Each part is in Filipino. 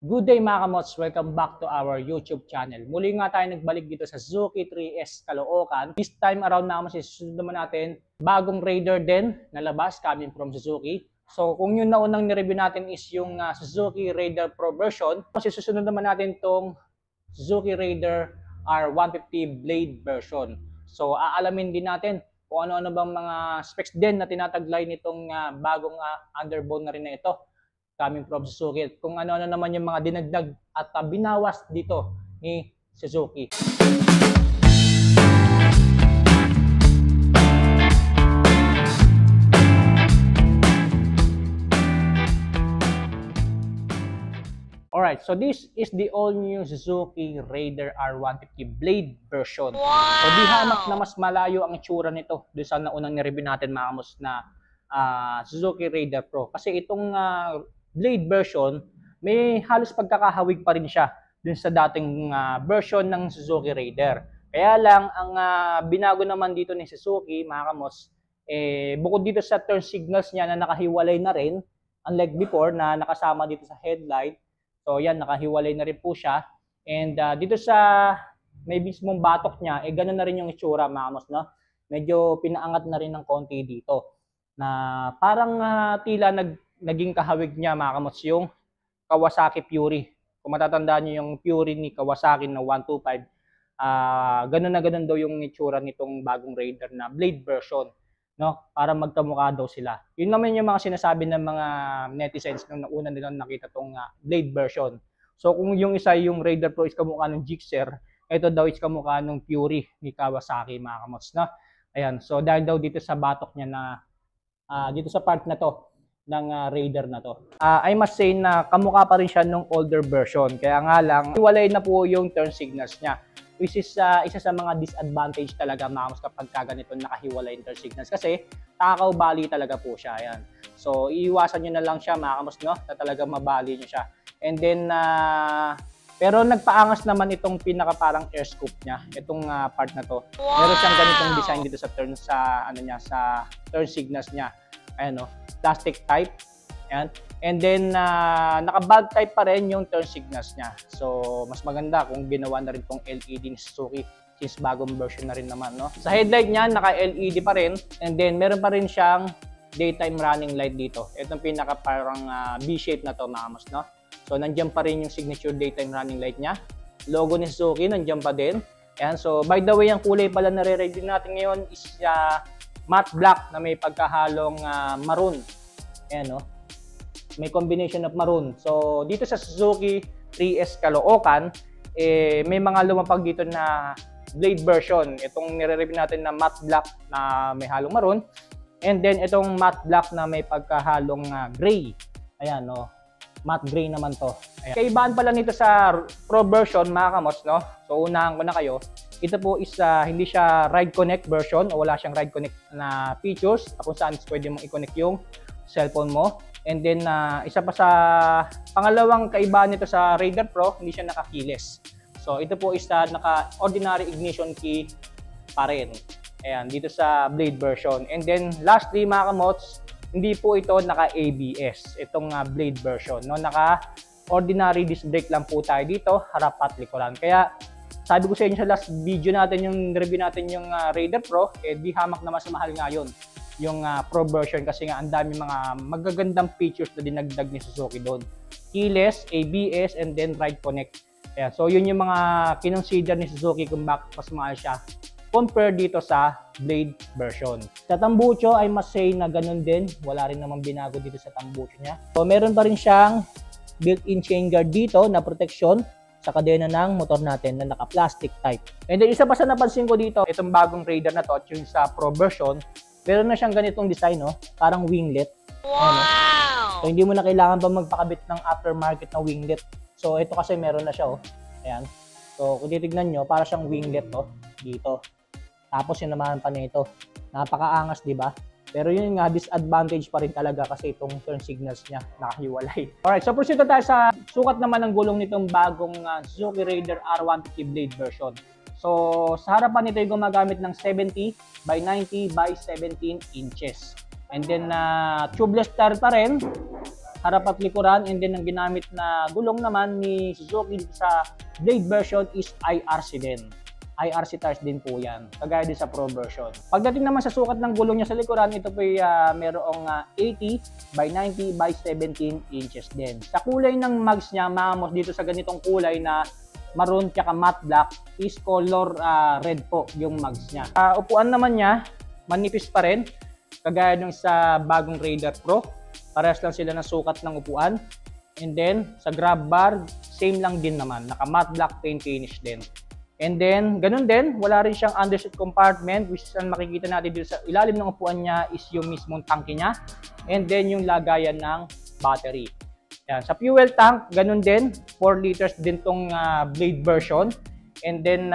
Good day mga kamots! Welcome back to our YouTube channel. Muli nga tayo nagbalik dito sa Suzuki 3S Caloocan. This time around na kamo susunod naman natin bagong Raider din na labas coming from Suzuki. So kung yung naunang nireview natin is yung Suzuki Raider Pro version, kasi susunod naman natin tong Suzuki Raider R150 Blade version. So aalamin din natin kung ano-ano bang mga specs din na tinataglay nitong bagong underbone na rin na ito coming from Suzuki. Kung ano-ano naman yung mga dinagdag at binawas dito ni Suzuki. Alright, so this is the all-new Suzuki Raider R150 Blade version. Wow! So di hamak na mas malayo ang itsura nito doon sa naunang nireview natin mga kamos na Suzuki Raider Pro. Kasi itong Blade version, may halos pagkakahawig pa rin siya dun sa dating version ng Suzuki Raider. Kaya lang, ang binago naman dito ni Suzuki, mga kamos, bukod dito sa turn signals niya na nakahiwalay na rin, unlike before na nakasama dito sa headlight, so yan, nakahiwalay na rin po siya. And dito sa may mismong batok niya, ganoon na rin yung itsura, mga kamos, no? Medyo pinaangat na rin ng konti dito. Na parang tila naging kahawig niya mga kamots yung Kawasaki Fury. Kung matatandaan niyo yung Fury ni Kawasaki na 125, ganun na ganun daw yung itsura nitong bagong Raider na Blade version, no? Para magkamukha daw sila. Yun naman yung mga sinasabi ng mga netizens nung nauna nilang nakita tong Blade version. So kung yung isa yung Raider Pro is kamukha ng Gixxer, ito daw is kamukha ng Fury ni Kawasaki, mga kamots, no? Ayan, so dahil daw dito sa batok niya na dito sa part na to ng Raider na to. I must say na kamukha pa rin siya nung older version. Kaya nga lang, hiwalay na po yung turn signals niya. Which is isa sa mga disadvantage talaga mga kamos kapag ganito nakahiwalay yung turn signals. Kasi takaw bali talaga po siya. Ayan. So iiwasan nyo na lang siya mga kamos, no? Na talaga mabali nyo siya. And then, pero nagpaangas naman itong pinaka parang air scoop niya, itong part na to. Wow! Meron siyang ganitong design dito sa turn sa turn signals niya. Ayan, no? Plastic type. Ayan. And then naka-bulb type pa rin yung turn signals niya. So mas maganda kung ginawa na rin tong LED ni Suzuki since bagong version na rin naman, no? Sa headlight niya naka-LED pa rin, and then meron pa rin siyang daytime running light dito. Itong pinaka parang B-shape na to, mga kamos, no? So nandiyan pa rin yung signature daytime running light niya. Logo ni Suzuki nandiyan pa din. Ayan, so by the way, ang kulay pala na re-review natin ngayon is matte black na may pagkahalong maroon. Ayan, no? May combination of maroon. So dito sa Suzuki 3S Caloocan, may mga lumapag dito na Blade version. Itong nire-review natin na matte black na may halong maroon. And then itong matte black na may pagkahalong gray. Ayan, no? Matte gray naman to. Ayan. Kaibaan pala nito sa Pro version, mga kamos, no? So unahan ko na kayo. Ito po is hindi siya Ride Connect version, o wala siyang Ride Connect na features kung saan pwede mong i-connect yung cellphone mo. And then isa pa sa pangalawang kaibaan nito sa Raider Pro, hindi siya naka-keyless. So ito po is naka-ordinary ignition key pa rin. Ayan, dito sa Blade version. And then lastly, mga kamots, hindi po ito naka-ABS, itong Blade version, no? Naka-ordinary disc brake lang po tayo dito, harap at likuran. Kaya sabi ko sa inyo sa last video natin, yung review natin yung Raider Pro, di hamak na mas mahal nga yun, yung Pro version, kasi nga ang dami mga magagandang features na dinagdag ni Suzuki doon. Keyless, ABS, and then Ride Connect. Ayan, so yun yung mga kinonsider ni Suzuki kung bakit mas mahal siya compare dito sa Blade version. Sa tambucho, I must say na ganun din. Wala rin namang binago dito sa tambucho niya. So meron pa rin siyang built-in chain guard dito na protection sa kadena ng motor natin na naka-plastic type. And then isa pa sa napansin ko dito, itong bagong Raider na to, yung sa Pro version, meron na siyang ganitong design, no? Parang winglet. Wow! So hindi mo na kailangan pa magpakabit ng aftermarket na winglet. So ito kasi meron na siya, oh. Ayan. So kung titignan nyo, para siyang winglet, oh, dito. Tapos yung naman pa nito, napakaangas, di ba? Pero yun nga, disadvantage pa rin talaga kasi itong turn signals niya nakahiwalay. Alright, so proceed tayo sa sukat naman ng gulong nitong bagong Suzuki Raider R150 Blade version. So sa harapan nito ay gumagamit ng 70 by 90 by 17 inches. And then tubeless tire pa rin. harap at likuran, and then ang ginamit na gulong naman ni Suzuki sa Blade version is IRC din. IRC tires din po yan, kagaya din sa Pro version. Pagdating naman sa sukat ng gulong niya sa likuran, ito po ay merong 80 by 90 by 17 inches din. Sa kulay ng mags niya, mamos dito sa ganitong kulay na maroon tsaka matte black is color red po yung mags niya. Upuan naman niya, manipis pa rin, kagaya nung sa bagong Raider Pro. Parehas lang sila ng sukat ng upuan. And then, sa grab bar, same lang din naman, naka matte black paint finish din. And then, ganun din, wala rin siyang underseat compartment, which is ang makikita natin dito sa ilalim ng upuan niya is yung mismong tangke niya. And then, yung lagayan ng battery. Yan. Sa fuel tank, ganun din, 4 liters din tong Blade version. And then,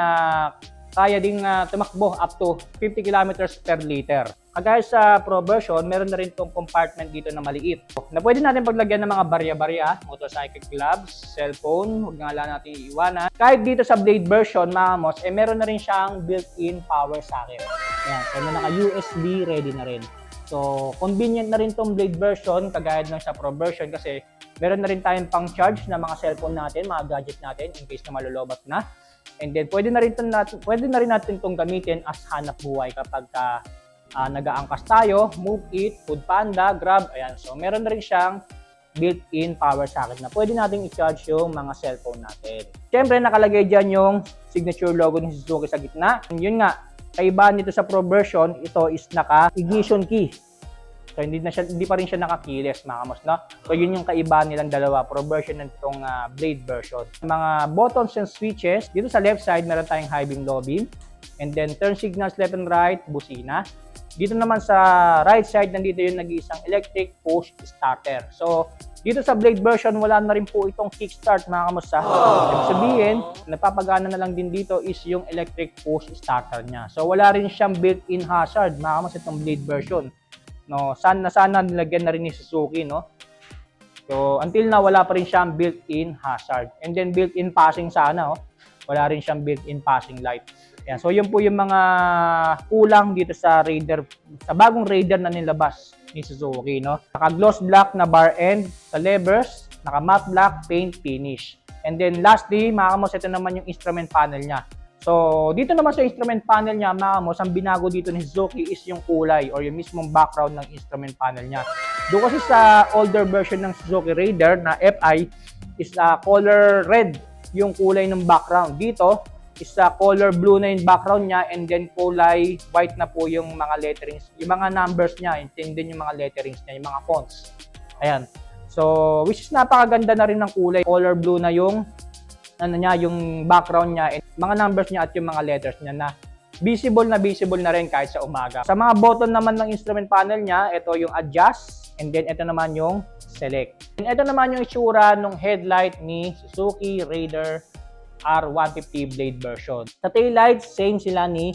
kaya ding tumakbo up to 50 kilometers per liter. Kagaya sa Pro version, meron na rin tong compartment dito na maliit na pwede natin paglagyan ng mga barya-barya, motorcycle gloves, cellphone, huwag nga lang natin iiwanan. Kahit dito sa Blade version, mga mos, meron na rin siyang built-in power socket. Ayan, so naka-USB ready na rin. So, convenient na rin tong Blade version, kagaya ng sa Pro version kasi meron na rin tayong pang-charge na mga cellphone natin, mga gadget natin in case na malolobat na. And then, pwede na rin natin itong gamitin as hanap buhay kapag nag-aangkas tayo, Move It, Food Panda, Grab, ayan. So, meron na rin siyang built-in power socket na pwede nating i-charge yung mga cellphone natin. Siyempre, nakalagay dyan yung signature logo ni Suzuki sa gitna. Yun nga, kaibahan nito sa Pro version, ito is naka-ignition key. So, hindi pa rin siya naka-keyless, mga kamos, no? So, yun yung kaibahan nilang dalawa, Pro version ng itong Blade version. Mga buttons and switches, dito sa left side, meron tayong high beam, low beam. And then, turn signals left and right, busina. Dito naman sa right side, nandito yung nag-iisang electric push starter. So, dito sa Blade version, wala na rin po itong kickstart, mga kamusta. Ibig sabihin, nagpapagana na lang din dito is yung electric push starter niya. So, wala rin siyang built-in hazard, mga kamusta, itong Blade version. No, sana nilagyan na rin ni Suzuki, no? So, until now, wala pa rin siyang built-in hazard. And then, built-in passing sana, oh. Wala rin siyang built-in passing light. Yan. So, yun po yung mga kulang dito sa Raider, sa bagong Raider na nilabas ni Suzuki, no? Naka-gloss black na bar end sa levers, naka-matte black paint finish. And then, lastly, mga kamos, ito naman yung instrument panel niya. So, dito naman sa instrument panel niya, mga kamos, ang binago dito ni Suzuki is yung kulay or yung mismong background ng instrument panel niya. Doon kasi sa older version ng Suzuki Raider na FI is color red yung kulay ng background. Dito, is color blue na yung background niya, and then kulay white na po yung mga letterings, yung mga numbers niya, and then yung mga letterings niya, yung mga fonts. Ayan. So, which is napakaganda na rin ng kulay. Color blue na yung yung background niya, and mga numbers niya at yung mga letters niya na visible na rin kahit sa umaga. Sa mga button naman ng instrument panel niya, ito yung adjust, and then ito naman yung select. And ito naman yung itsura ng headlight ni Suzuki Raider R150 Blade version. Sa taillights, same sila ni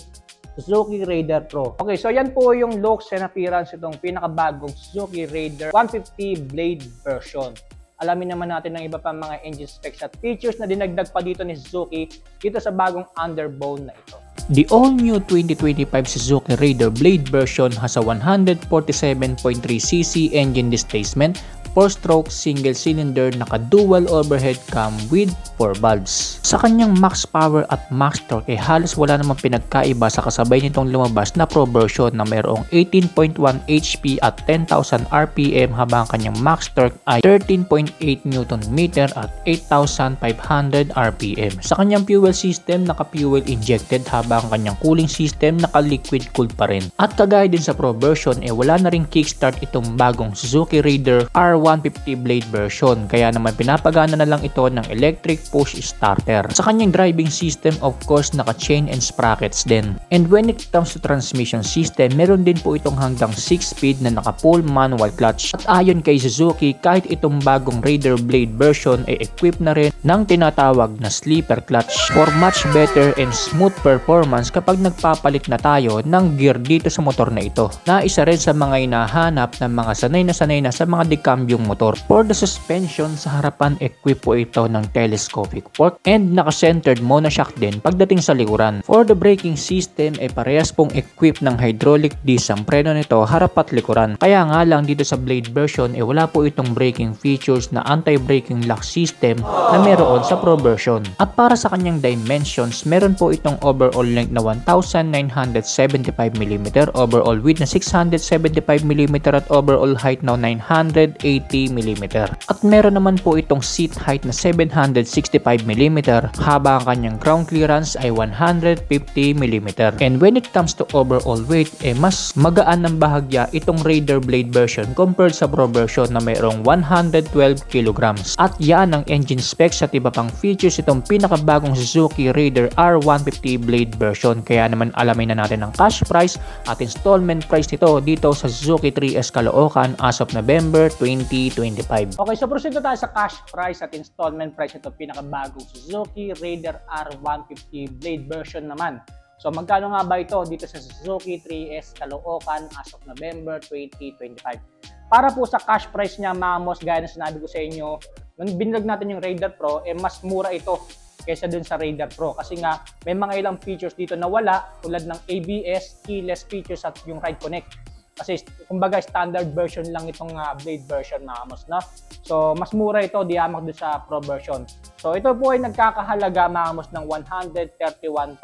Suzuki Raider Pro. Okay, so yan po yung looks and appearance itong pinakabagong Suzuki Raider 150 Blade version. Alamin naman natin ng iba pa mga engine specs at features na dinagdag pa dito ni Suzuki dito sa bagong underbone na ito. The all-new 2025 Suzuki Raider Blade version has a 147.3cc engine displacement, 4-stroke single-cylinder naka-dual overhead cam with 4 valves. Sa kanyang max power at max torque halos wala namang pinagkaiba sa kasabay nitong lumabas na Pro version na mayroong 18.1 HP at 10,000 RPM habang kanyang max torque ay 13.8 Nm at 8,500 RPM. Sa kanyang fuel system naka-fuel injected habang kanyang cooling system naka-liquid cooled pa rin. At kagaya din sa Pro version wala na ring kickstart itong bagong Suzuki Raider R150 Blade version, kaya naman pinapagana na lang ito ng electric push starter. Sa kanyang driving system, of course, naka-chain and sprockets din. And when it comes to transmission system, meron din po itong hanggang 6-speed na naka-full manual clutch. At ayon kay Suzuki, kahit itong bagong Raider Blade version ay equipped na rin ng tinatawag na sleeper clutch for much better and smooth performance kapag nagpapalit na tayo ng gear dito sa motor na ito. Na isa rin sa mga hinahanap ng mga sanay na sa mga decambyong motor. For the suspension, sa harapan equip po ito ng telescope telescopic fork and naka-centered monoshock din pagdating sa likuran. For the braking system ay parehas pong equipped ng hydraulic disc ang preno nito harap at likuran. Kaya nga lang dito sa Blade version wala po itong braking features na anti-braking lock system na meron sa Pro version. At para sa kanyang dimensions, meron po itong overall length na 1,975mm, overall width na 675mm at overall height na 980mm. At meron naman po itong seat height na 765mm habang ang kanyang ground clearance ay 150mm. And when it comes to overall weight, mas magaan ng bahagya itong Raider Blade version compared sa Pro version na mayroong 112 kilograms. At yan ang engine specs at iba pang features itong pinakabagong Suzuki Raider R150 Blade version. Kaya naman alamin na natin ang cash price at installment price nito dito sa Suzuki 3S Caloocan as of November 2025. Okay, so proceed na tayo sa cash price at installment price nito pinakabagong Suzuki Raider R150 Blade version naman. So magkano nga ba ito dito sa Suzuki 3S Caloocan as of November 2025? Para po sa cash price niya, mamos, gaya na sinabi ko sa inyo, nung binilog natin yung Raider Pro, mas mura ito kaysa dun sa Raider Pro. Kasi nga, may mga ilang features dito na wala, tulad ng ABS, keyless features at yung Ride Connect. Kasi kumbaga standard version lang itong Blade version, mamos, no? So mas mura ito diyamak doon sa Pro version. So ito po ay nagkakahalaga, mamos, ng 131,800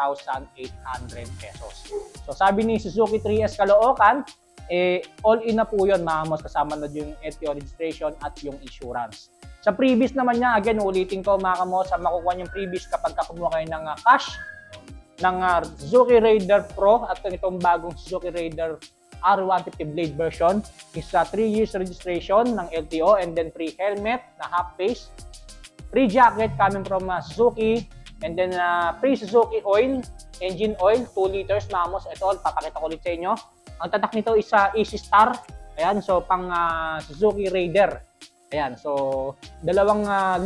pesos. So sabi ni Suzuki 3S Caloocan, all in na po yun, mamos, kasama na yung LTO registration at yung insurance. Sa previous naman niya, again, ulitin ko, mga kamos, makukuha yung previous kapag kumuha kayo ng cash ng Suzuki Raider Pro at itong bagong Suzuki Raider R150 Blade version is 3 years registration ng LTO and then free helmet na half face, free jacket coming from Suzuki, and then free Suzuki oil, engine oil, 2 liters, mamos. Ito, papakita ko ulit sa inyo. Ang tatak nito is Easy Star. Ayan, so pang Suzuki Raider. Ayan, so 2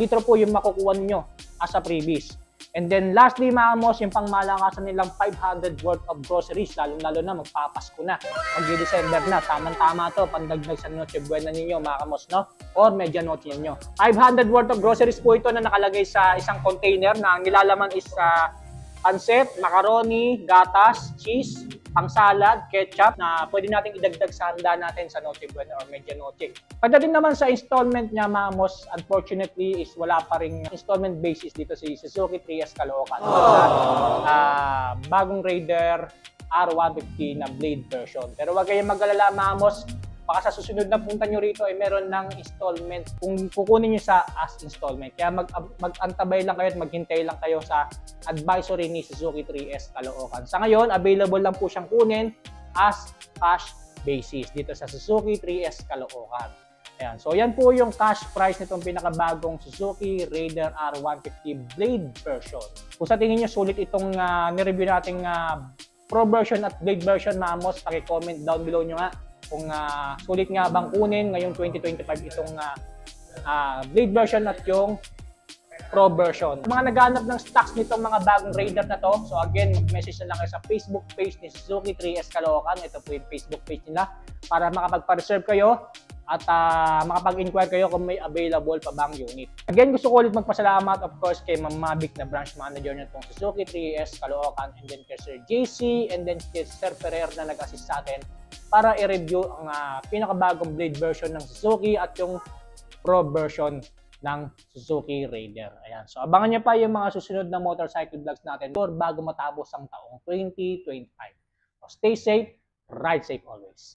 litro po yung makukuha niyo as a freebies. And then lastly, mamos, yung pangmalakasan nilang 500 worth of groceries, lalo na magpapasko na. Mag-December na, tamang-tama to, pandagdag sa Noche Buena ninyo, mga kamos, no? Or Medianoche ninyo. 500 worth of groceries po ito na nakalagay sa isang container na nilalaman is pancit, macaroni, gatas, cheese, pang-salad, ketchup na pwede natin idagdag sa handa natin sa Noche Buena or Medianoche. Pagdating naman sa installment niya, mamos, unfortunately is wala pa ring installment basis dito si Suzuki 3S Caloocan. Bagong Raider R150 na Blade version. Pero wag kayong mag-alala, mamos, baka sa susunod na punta nyo rito ay meron ng installment kung kukunin nyo sa as installment. Kaya mag-antabay lang kayo at maghintay lang kayo sa advisory ni Suzuki 3S Caloocan. Sa ngayon, available lang po siyang kunin as cash basis dito sa Suzuki 3S Caloocan. Ayan. So yan po yung cash price nitong pinakabagong Suzuki Raider R150 Blade version. Kung sa tingin nyo sulit itong nireview nating Pro version at Blade version, mamos, paki-comment down below nyo nga kung sulit nga bang kunin ngayong 2025 itong Blade version at yung Pro version. Mga naghanap ng stocks nitong mga bagong Raider na to, so again, mag-message na lang kayo sa Facebook page ni Suzuki 3S Caloocan. Ito po yung Facebook page nila para makapag-reserve kayo at makapag-inquire kayo kung may available pa bang unit. Again, gusto ko ulit magpasalamat, of course, kay Ma'am Mavic na branch manager nitong Suzuki 3S Caloocan, and then kay Sir JC, and then kay Sir Ferrer na nag-assist sa atin para i-review ang pinakabagong Blade version ng Suzuki at yung Pro version ng Suzuki Raider. Ayan. So abangan niyo pa yung mga susunod na motorcycle vlogs natin bago matapos ang taong 2025. So stay safe, ride safe always.